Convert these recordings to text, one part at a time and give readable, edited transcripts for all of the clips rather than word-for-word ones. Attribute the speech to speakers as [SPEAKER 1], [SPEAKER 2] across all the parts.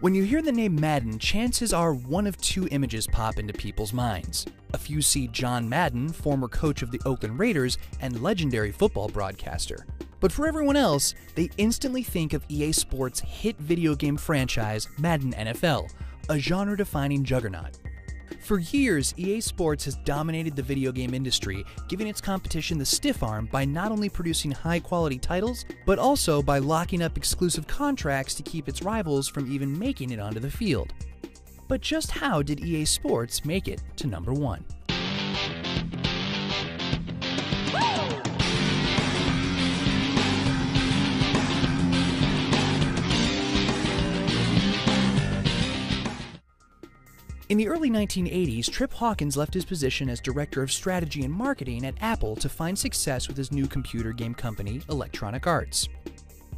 [SPEAKER 1] When you hear the name Madden, chances are one of two images pop into people's minds. A few see John Madden, former coach of the Oakland Raiders and legendary football broadcaster. But for everyone else, they instantly think of EA Sports' hit video game franchise, Madden NFL, a genre-defining juggernaut. For years, EA Sports has dominated the video game industry, giving its competition the stiff arm by not only producing high-quality titles, but also by locking up exclusive contracts to keep its rivals from even making it onto the field. But just how did EA Sports make it to number one? In the early 1980s, Trip Hawkins left his position as Director of Strategy and Marketing at Apple to find success with his new computer game company, Electronic Arts.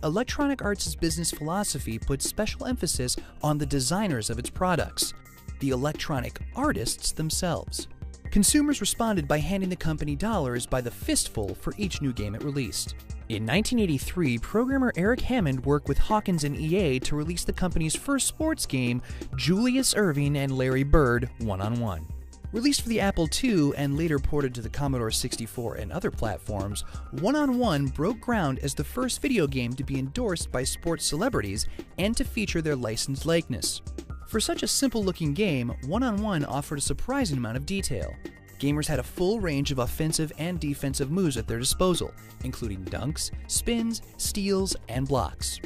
[SPEAKER 1] Electronic Arts' business philosophy puts special emphasis on the designers of its products, the electronic artists themselves. Consumers responded by handing the company dollars by the fistful for each new game it released. In 1983, programmer Eric Hammond worked with Hawkins and EA to release the company's first sports game, Julius Erving and Larry Bird One-on-One. Released for the Apple II and later ported to the Commodore 64 and other platforms, One-on-One broke ground as the first video game to be endorsed by sports celebrities and to feature their licensed likeness. For such a simple-looking game, One-on-One offered a surprising amount of detail. Gamers had a full range of offensive and defensive moves at their disposal, including dunks, spins, steals, and blocks.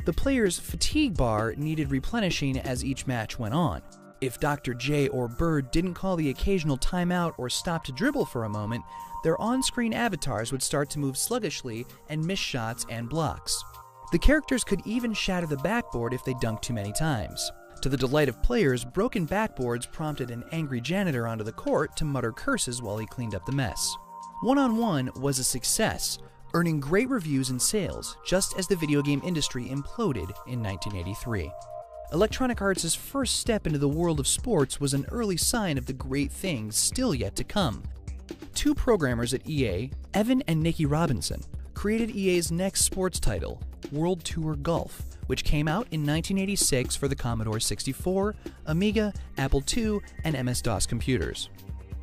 [SPEAKER 1] The player's fatigue bar needed replenishing as each match went on. If Dr. J or Bird didn't call the occasional timeout or stop to dribble for a moment, their on-screen avatars would start to move sluggishly and miss shots and blocks. The characters could even shatter the backboard if they dunked too many times. To the delight of players, broken backboards prompted an angry janitor onto the court to mutter curses while he cleaned up the mess. One-on-One was a success, earning great reviews and sales, just as the video game industry imploded in 1983. Electronic Arts' first step into the world of sports was an early sign of the great things still yet to come. Two programmers at EA, Evan and Nikki Robinson, created EA's next sports title, World Tour Golf, which came out in 1986 for the Commodore 64, Amiga, Apple II, and MS-DOS computers.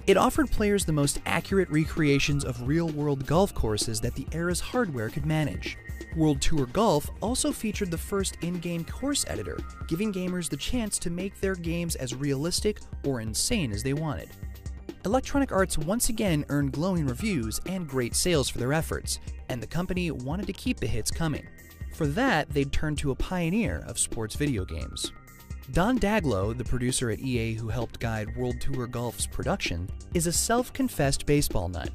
[SPEAKER 1] It offered players the most accurate recreations of real-world golf courses that the era's hardware could manage. World Tour Golf also featured the first in-game course editor, giving gamers the chance to make their games as realistic or insane as they wanted. Electronic Arts once again earned glowing reviews and great sales for their efforts, and the company wanted to keep the hits coming. For that, they'd turned to a pioneer of sports video games. Don Daglow, the producer at EA who helped guide World Tour Golf's production, is a self-confessed baseball nut.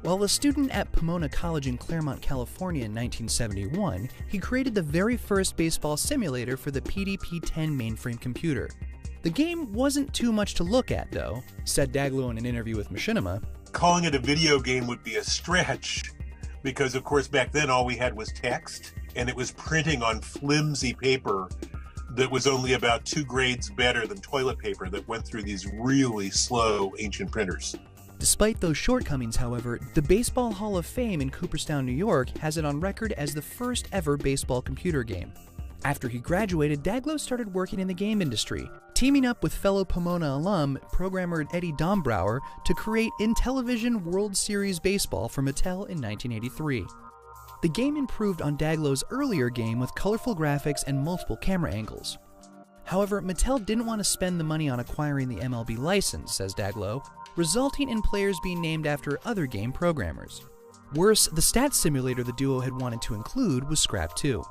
[SPEAKER 1] While a student at Pomona College in Claremont, California in 1971, he created the very first baseball simulator for the PDP-10 mainframe computer. The game wasn't too much to look at, though, said Daglow in an interview with Machinima.
[SPEAKER 2] Calling it a video game would be a stretch, because of course back then all we had was text, and it was printing on flimsy paper that was only about 2 grades better than toilet paper that went through these really slow ancient printers.
[SPEAKER 1] Despite those shortcomings, however, the Baseball Hall of Fame in Cooperstown, New York has it on record as the first ever baseball computer game. After he graduated, Daglow started working in the game industry, teaming up with fellow Pomona alum, programmer Eddie Dombrower, to create Intellivision World Series Baseball for Mattel in 1983. The game improved on Daglow's earlier game with colorful graphics and multiple camera angles. However, Mattel didn't want to spend the money on acquiring the MLB license, says Daglow, resulting in players being named after other game programmers. Worse, the stats simulator the duo had wanted to include was scrapped too.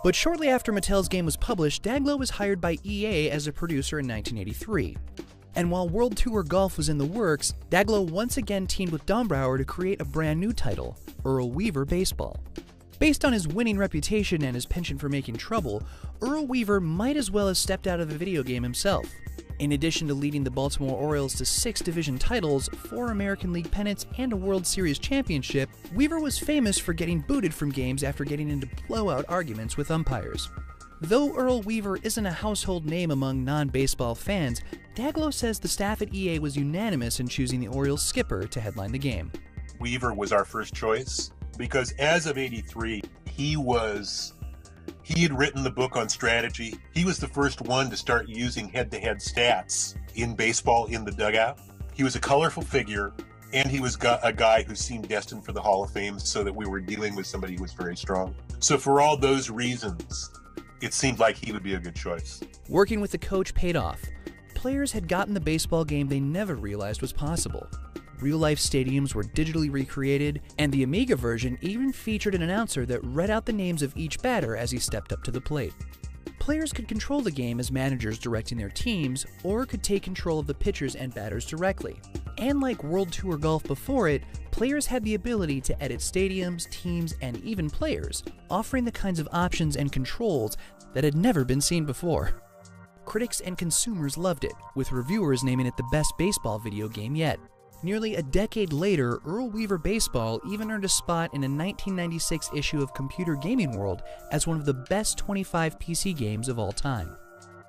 [SPEAKER 1] But shortly after Mattel's game was published, Daglow was hired by EA as a producer in 1983. And while World Tour Golf was in the works, Daglow once again teamed with Dombrower to create a brand new title, Earl Weaver Baseball. Based on his winning reputation and his penchant for making trouble, Earl Weaver might as well have stepped out of the video game himself. In addition to leading the Baltimore Orioles to 6 division titles, 4 American League pennants, and a World Series championship, Weaver was famous for getting booted from games after getting into blowout arguments with umpires. Though Earl Weaver isn't a household name among non-baseball fans, Daglow says the staff at EA was unanimous in choosing the Orioles skipper to headline the game.
[SPEAKER 2] Weaver was our first choice because as of '83, he was He had written the book on strategy. He was the first one to start using head-to-head stats in baseball in the dugout. He was a colorful figure, and he was a guy who seemed destined for the Hall of Fame, so that we were dealing with somebody who was very strong. So for all those reasons, it seemed like he would be a good choice.
[SPEAKER 1] Working with the coach paid off. Players had gotten the baseball game they never realized was possible. Real-life stadiums were digitally recreated, and the Amiga version even featured an announcer that read out the names of each batter as he stepped up to the plate. Players could control the game as managers directing their teams, or could take control of the pitchers and batters directly. And like World Tour Golf before it, players had the ability to edit stadiums, teams, and even players, offering the kinds of options and controls that had never been seen before. Critics and consumers loved it, with reviewers naming it the best baseball video game yet. Nearly a decade later, Earl Weaver Baseball even earned a spot in a 1996 issue of Computer Gaming World as one of the best 25 PC games of all time.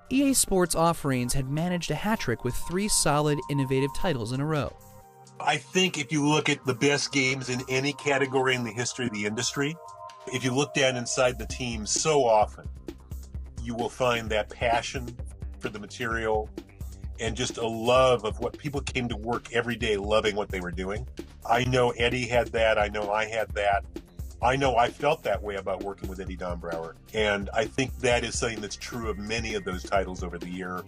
[SPEAKER 1] EA Sports offerings had managed a hat trick with 3 solid, innovative titles in a row.
[SPEAKER 2] I think if you look at the best games in any category in the history of the industry, if you look down inside the teams so often, you will find that passion for the material and just a love of what people came to work every day loving what they were doing. I know Eddie had that. I know I had that. I know I felt that way about working with Eddie Dombrower. And I think that is something that's true of many of those titles over the year.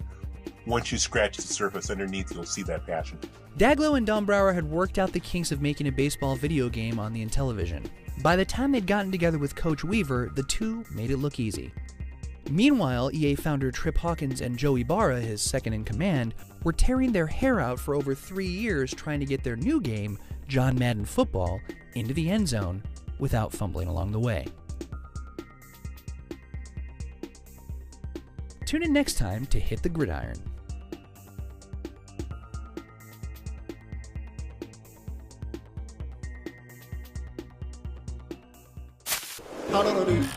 [SPEAKER 2] Once you scratch the surface underneath, you'll see that passion.
[SPEAKER 1] Daglow and Dombrower had worked out the kinks of making a baseball video game on the Intellivision. By the time they'd gotten together with Coach Weaver, the two made it look easy. Meanwhile, EA founder Trip Hawkins and Joe Ibarra, his second-in-command, were tearing their hair out for over 3 years trying to get their new game, John Madden Football, into the end zone without fumbling along the way. Tune in next time to Hit the Gridiron.
[SPEAKER 3] Hallelujah.